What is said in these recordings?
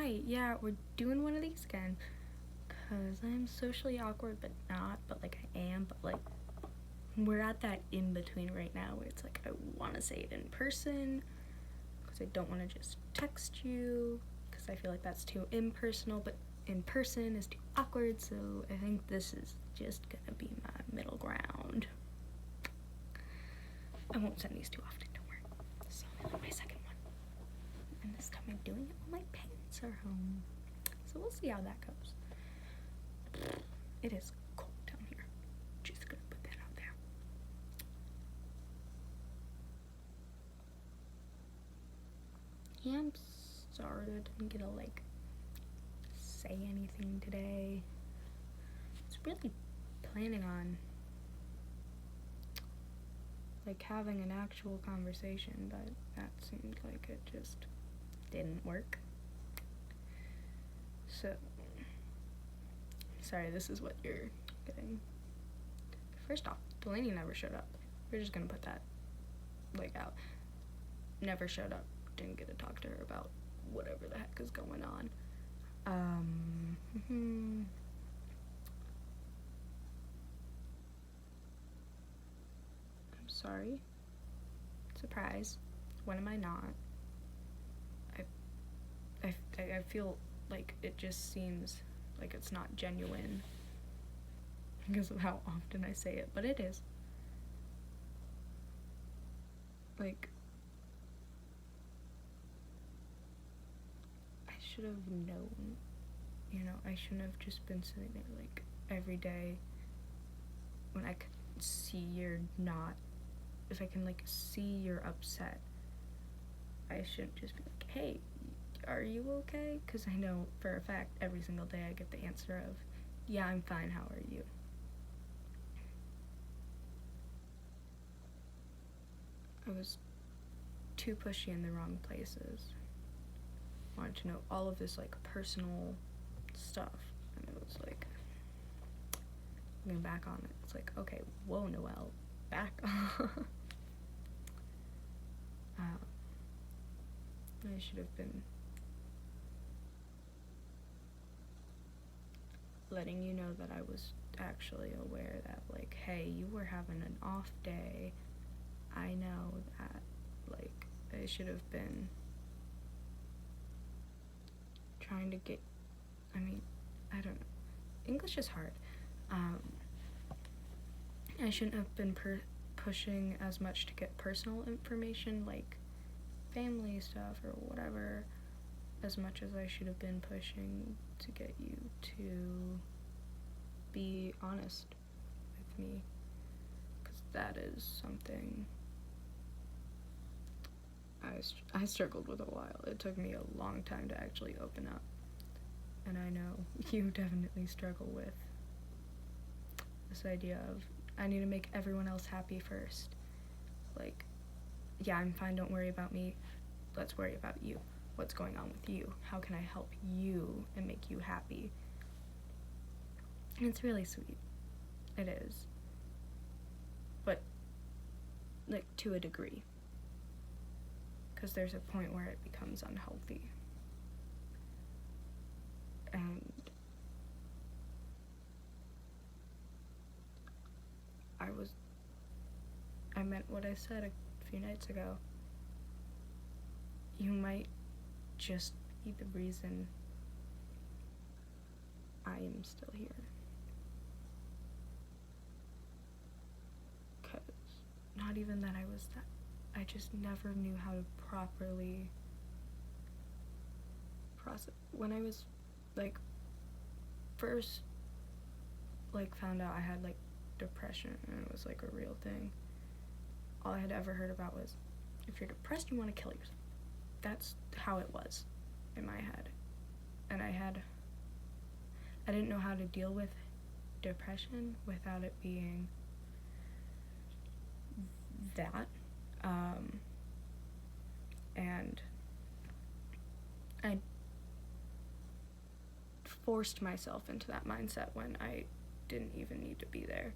Hi, yeah, we're doing one of these again. Because I'm socially awkward, but not, but like I am, but like we're at that in between right now where it's like I want to say it in person because I don't want to just text you because I feel like that's too impersonal, but in person is too awkward, so I think this is just gonna be my middle ground. I won't send these too often, don't worry. This is only like my second one. And this time I'm doing it while my parents are home. So we'll see how that goes. It is cold down here. Just gonna put that out there. Yeah, I'm sorry I didn't get to like say anything today. I was really planning on like having an actual conversation, but that seemed like it just didn't work. So sorry, this is what you're getting. First off, Delaney never showed up. We're just gonna put that like out. Never showed up. Didn't get to talk to her about whatever the heck is going on. I'm sorry. Surprise. When am I not? I feel like it just seems like it's not genuine because of how often I say it, but it is. Like, I should have known, I shouldn't have just been sitting there like every day when I could see you're not, if I can like see you're upset, I shouldn't just be like, hey, are you okay? Because I know for a fact every single day I get the answer of, yeah, I'm fine, how are you? I was too pushy in the wrong places. Wanted to know all of this like personal stuff, and it was like, looking back on it, it's like, okay, whoa, Noelle, back off. I should have been letting you know that I was actually aware that like, hey, you were having an off day. I know that, like, I should have been trying to get, I don't know. English is hard. I shouldn't have been pushing as much to get personal information, like family stuff or whatever, as much as I should have been pushing to get you to be honest with me, because that is something I struggled with a while. It took me a long time to actually open up, and I know you definitely struggle with this idea of, I need to make everyone else happy first. Like, yeah, I'm fine, don't worry about me, let's worry about you. What's going on with you? How can I help you and make you happy? And it's really sweet. It is. But, like, to a degree. Because there's a point where it becomes unhealthy. And I meant what I said a few nights ago. You might just be the reason I am still here. Because not even that I just never knew how to properly process. When I was, like, first, like, found out I had, like, depression and it was, like, a real thing, all I had ever heard about was, if you're depressed, you want to kill yourself. That's how it was in my head. And I didn't know how to deal with depression without it being that. And I forced myself into that mindset when I didn't even need to be there.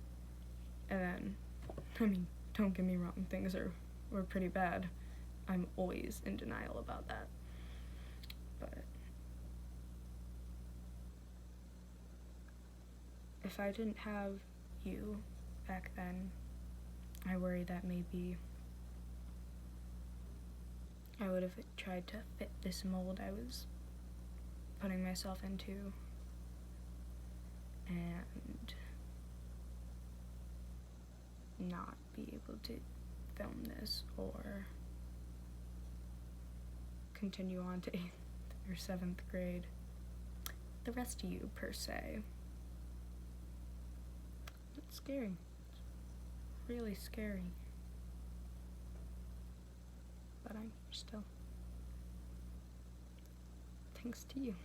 And then, don't get me wrong, things were pretty bad. I'm always in denial about that. But if I didn't have you back then, I worry that maybe I would have tried to fit this mold I was putting myself into and not be able to film this or continue on to 8th or 7th grade. The rest of you, per se. It's scary. It's really scary. But I'm here still. Thanks to you.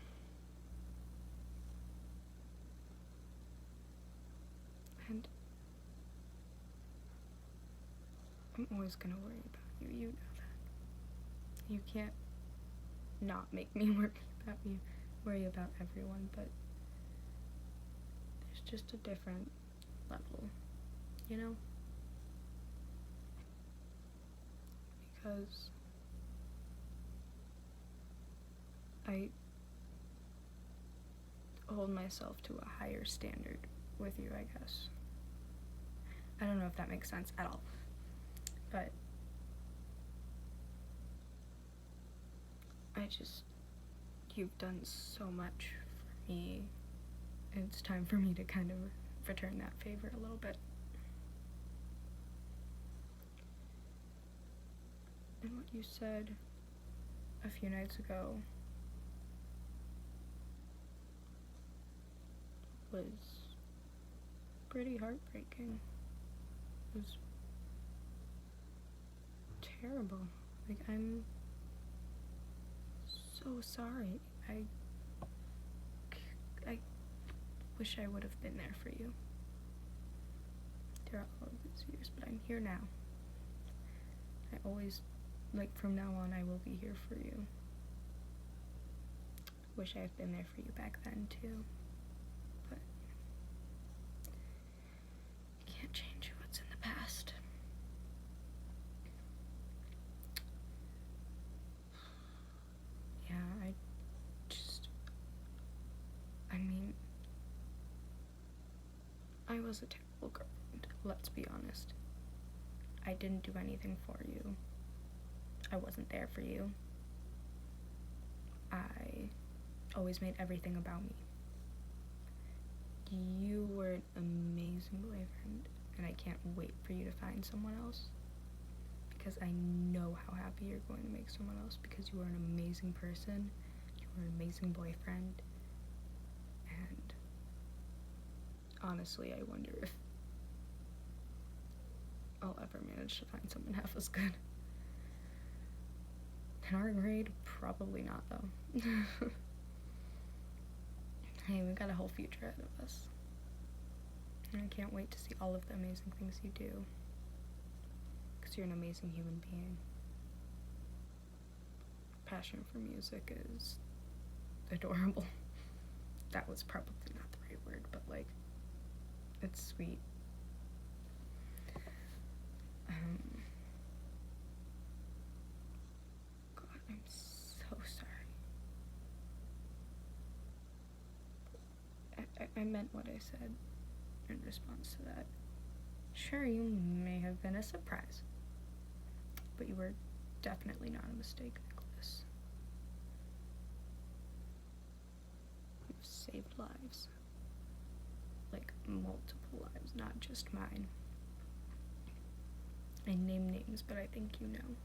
And I'm always gonna worry about you. You know that. You can't not make me worry about everyone, but there's just a different level, you know? Because I hold myself to a higher standard with you, I guess. I don't know if that makes sense at all, but you've done so much for me. It's time for me to kind of return that favor a little bit. And what you said a few nights ago was pretty heartbreaking. It was terrible. Like, I'm so sorry. I wish I would have been there for you throughout all of these years, but I'm here now. I always, from now on, I will be here for you. Wish I had been there for you back then, too. But you can't change what's in the past. Yeah, I was a terrible girlfriend, let's be honest. I didn't do anything for you. I wasn't there for you. I always made everything about me. You were an amazing boyfriend, and I can't wait for you to find someone else, because I know how happy you're going to make someone else, because you are an amazing person, you are an amazing boyfriend, and honestly, I wonder if I'll ever manage to find someone half as good. In our grade, probably not, though. Hey, we've got a whole future ahead of us. And I can't wait to see all of the amazing things you do. Because you're an amazing human being. Passion for music is adorable. That was probably not the right word, but it's sweet. God, I'm so sorry. I meant what I said in response to that. Sure, you may have been a surprise, but you were definitely not a mistake, Nicholas. You've saved lives. Multiple lives, not just mine. I name names, but I think you know.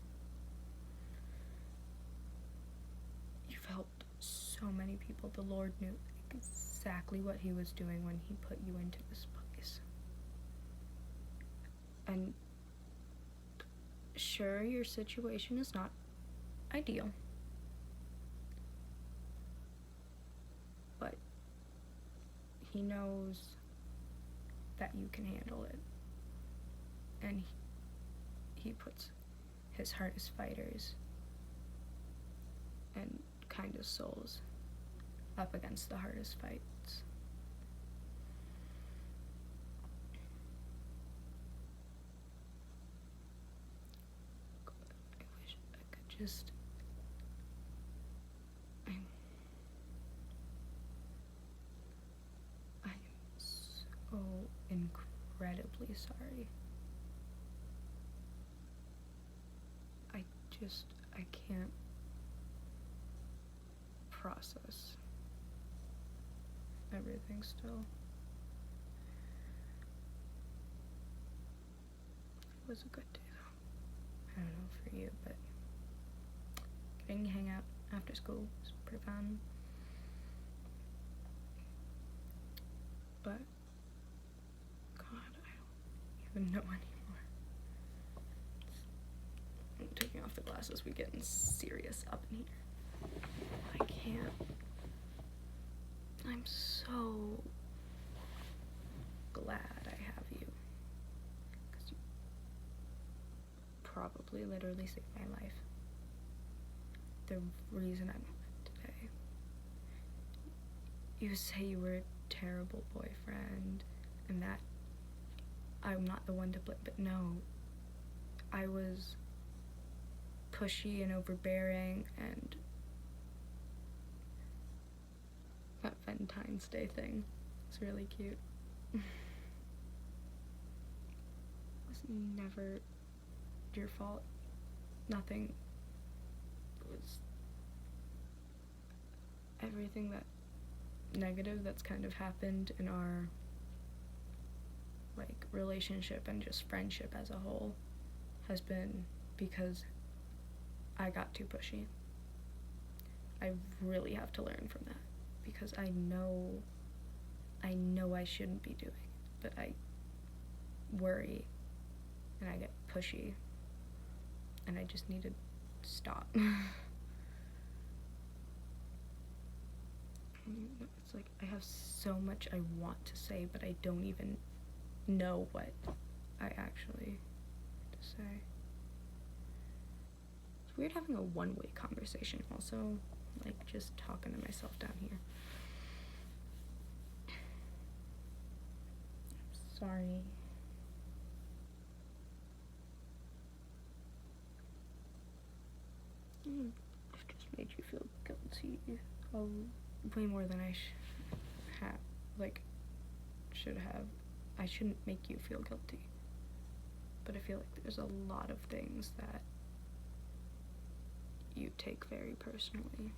You've helped so many people. The Lord knew exactly what he was doing when he put you into this place. And sure, your situation is not ideal, but he knows that you can handle it. And he puts his hardest fighters and kindest souls up against the hardest fights. I wish I could just... I'm so really sorry. I can't process everything still. It was a good day though. I don't know for you, but getting to hang out after school was pretty fun. But God, I don't even know anymore. I'm taking off the glasses, we getting serious up in here. I can't. I'm so glad I have you. Because you probably literally saved my life. The reason I'm alive today. You say you were a terrible boyfriend and that I'm not the one to blame, but no. I was pushy and overbearing, and that Valentine's Day thing was really cute. It was never your fault. Nothing. It was everything that negative that's kind of happened in our like relationship and just friendship as a whole has been because I got too pushy. I really have to learn from that because I know I shouldn't be doing it, but I worry and I get pushy and I just need to stop. It's like I have so much I want to say, but I don't even know what I actually to say. It's weird having a one-way conversation also, like just talking to myself down here. I'm sorry. I've just made you feel guilty. Way more than I should have. I shouldn't make you feel guilty. But I feel like there's a lot of things that you take very personally.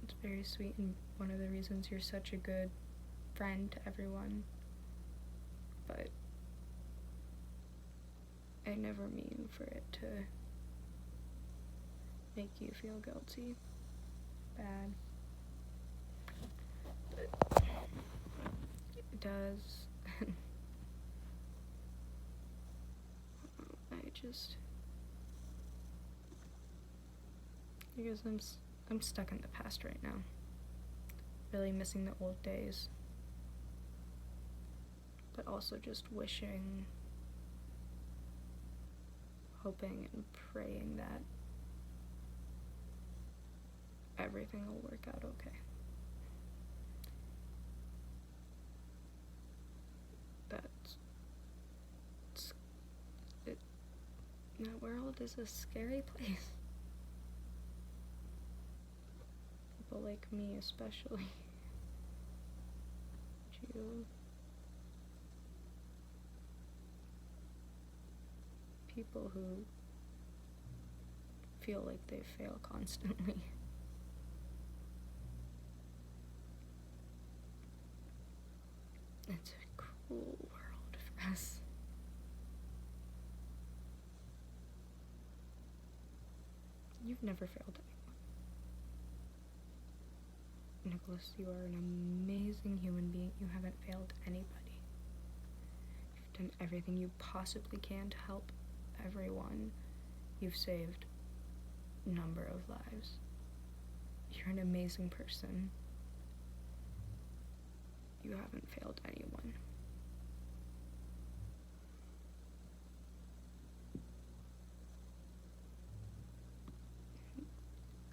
It's very sweet, and one of the reasons you're such a good friend to everyone. But I never mean for it to make you feel guilty. Bad. But it does. because I'm stuck in the past right now. Really missing the old days. But also just wishing, hoping and praying that everything will work out okay. The world is a scary place. People like me especially. People who feel like they fail constantly. It's a cruel world for us. You've never failed anyone. Nicholas, you are an amazing human being. You haven't failed anybody. You've done everything you possibly can to help everyone. You've saved a number of lives. You're an amazing person. You haven't failed anyone.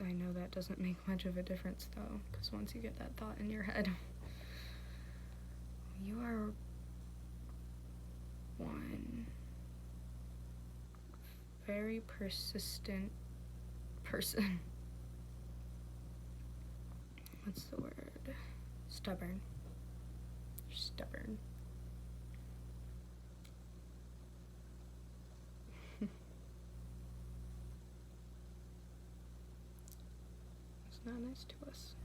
I know that doesn't make much of a difference though, because once you get that thought in your head, you are one very persistent person. What's the word? Stubborn. You're stubborn. not nice to us.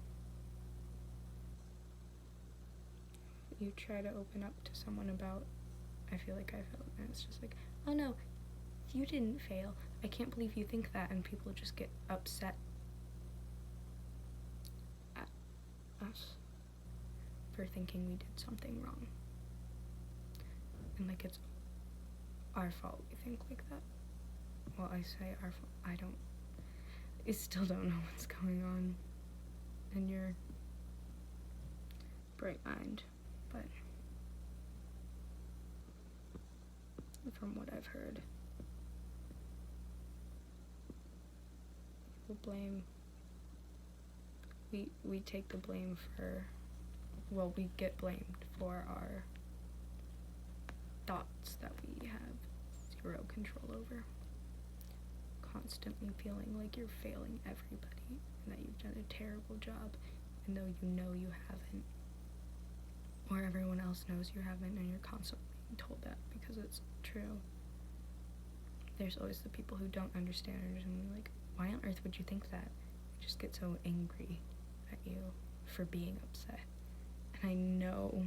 You try to open up to someone about, I feel like I failed, and it's just like, oh no, you didn't fail. I can't believe you think that, and people just get upset at us for thinking we did something wrong. And like it's our fault we think like that. Well, I say our fault. I still don't know what's going on in your bright mind, but from what I've heard, we take the blame for, well, we get blamed for our thoughts that we have zero control over. Constantly feeling like you're failing everybody and that you've done a terrible job, even though you know you haven't, or everyone else knows you haven't, and you're constantly being told that because it's true. There's always the people who don't understand and are like, why on earth would you think that? I just get so angry at you for being upset. And I know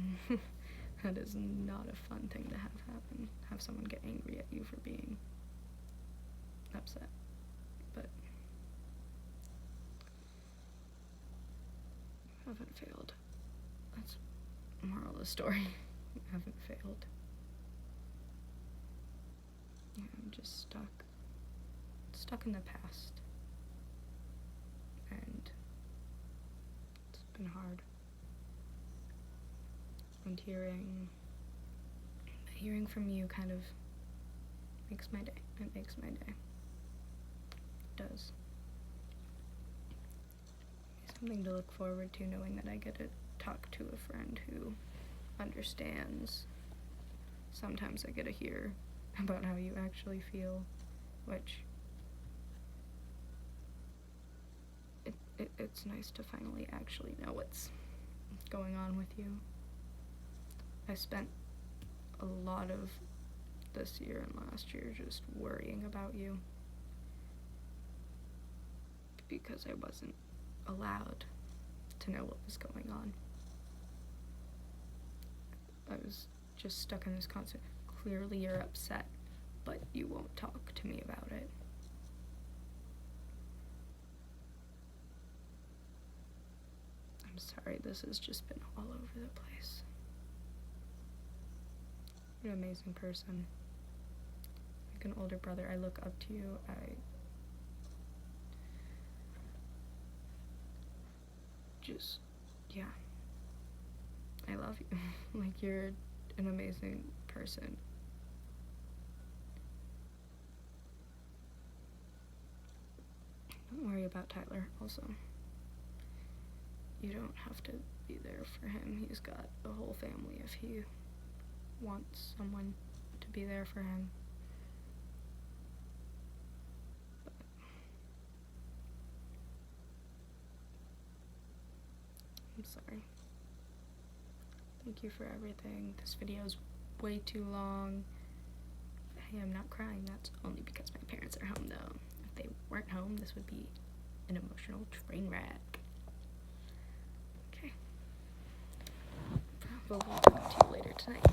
that is not a fun thing to have happen. Have someone get angry at you for being upset. But I haven't failed. That's the moral of the story. I haven't failed. Yeah, I'm just stuck in the past. And it's been hard. And hearing from you kind of makes my day. It makes my day. It does. It's something to look forward to, knowing that I get to talk to a friend who understands. Sometimes I get to hear about how you actually feel, which it's nice to finally actually know what's going on with you. I spent a lot of this year and last year just worrying about you because I wasn't allowed to know what was going on. I was just stuck in this constant, clearly you're upset, but you won't talk to me about it. I'm sorry, this has just been all over the place. You're an amazing person. Like an older brother, I look up to you. Yeah. I love you. Like, you're an amazing person. Don't worry about Tyler, also. You don't have to be there for him. He's got a whole family if he wants someone to be there for him. But I'm sorry. Thank you for everything. This video is way too long. Hey, I'm not crying. That's only because my parents are home, though. If they weren't home, this would be an emotional train wreck. Okay. Probably talk to you later tonight.